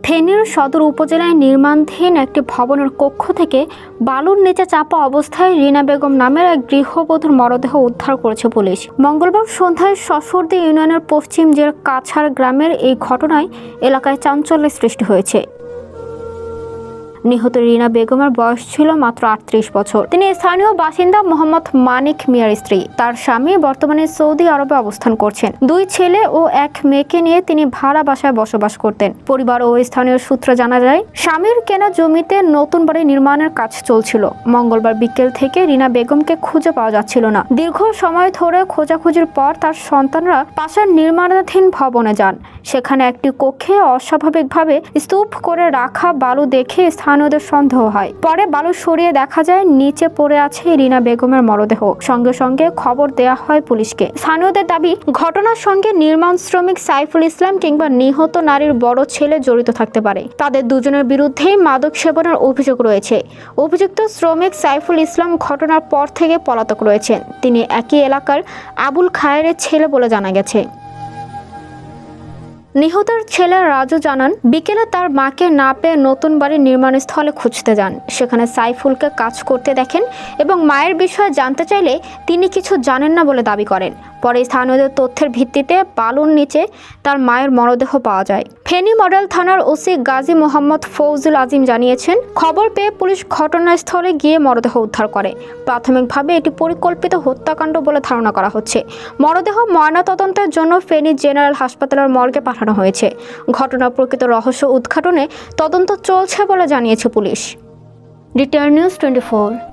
ফেনীর সদর উপজেলায় নির্মাণাধীন একটি ভবনের কক্ষ থেকে বালুর নিচে চাপা অবস্থায় রিনা বেগম নামের এক গৃহবধূর মরদেহ উদ্ধার করেছে পুলিশ। মঙ্গলবার সন্ধ্যায় শশোরদী ইউনিয়নের পশ্চিম জের কাছাড় গ্রামের এই ঘটনায় এলাকায় চাঞ্চল্যের সৃষ্টি হয়েছে। নিহত রিনা বেগমের বয়স ছিল মাত্র ৩৮ বছর। তিনি স্থানীয় বাসিন্দা মোহাম্মদ মানিক মিয়ার স্ত্রী। তার স্বামী বর্তমানে সৌদি আরবে অবস্থান করছেন। 2 ছেলে ও 1 মেয়েকে নিয়ে তিনি ভাড়া বাসায় বসবাস করতেন। পরিবার ও স্থানীয় সূত্রে জানা যায়, স্বামীর কেনা জমিতে নতুন বাড়ি নির্মাণের কাজ চলছিল। মঙ্গলবার বিকেল থেকে রিনা বেগমকে খুঁজে পাওয়া যাচ্ছিল না। দীর্ঘ সময় ধরে খোঁজাখুঁজির পর তার সন্তানরা পাশের নির্মাণাধীন ভবনে যান। সেখানে একটি কক্ষে অস্বাভাবিকভাবে স্তূপ করে রাখা বালু দেখে স্থানীয়দের সন্দেহ হয়। পরে বালু সরিয়ে দেখা যায় নিচে পড়ে আছে রিনা বেগমের মরদেহ। সঙ্গে সঙ্গে খবর দেয়া হয় পুলিশকে। স্থানীয়দের দাবি, ঘটনার সঙ্গে নির্মাণ শ্রমিক সাইফুল ইসলাম কিংবা নিহত নারীর বড় ছেলে জড়িত থাকতে পারে। তাদের দুজনের বিরুদ্ধেই মাদক সেবনের অভিযোগ রয়েছে। অভিযুক্ত শ্রমিক সাইফুল ইসলাম ঘটনার পর থেকে পলাতক রয়েছেন। তিনি একই এলাকার আবুল খায়েরের ছেলে বলে জানা গেছে। নিহতের ছেলে রাজু জানান, বিকেলে তার মাকে না পেয়ে নতুন বাড়ির নির্মাণস্থলে খুঁজতে যান। সেখানে সাইফুলকে কাজ করতে দেখেন এবং মায়ের বিষয়ে জানতে চাইলে তিনি কিছু জানেন না বলে দাবি করেন। পরে স্থানীয়দের তথ্যের ভিত্তিতে বালুর নিচে তার মায়ের মরদেহ পাওয়া যায়। ফেনী মডেল থানার ওসি গাজী মোহাম্মদ ফৌজুল আজিম জানিয়েছেন, খবর পেয়ে পুলিশ ঘটনাস্থলে গিয়ে মরদেহ উদ্ধার করে। প্রাথমিকভাবে এটি পরিকল্পিত হত্যাকাণ্ড বলে ধারণা করা হচ্ছে। মরদেহ ময়নাতদন্তের জন্য ফেনী জেনারেল হাসপাতালের মর্গে পাঠানো হয়েছে। ঘটনার প্রকৃত রহস্য উদ্ঘাটনে তদন্ত চলছে বলে জানিয়েছে পুলিশ। DTR news 24।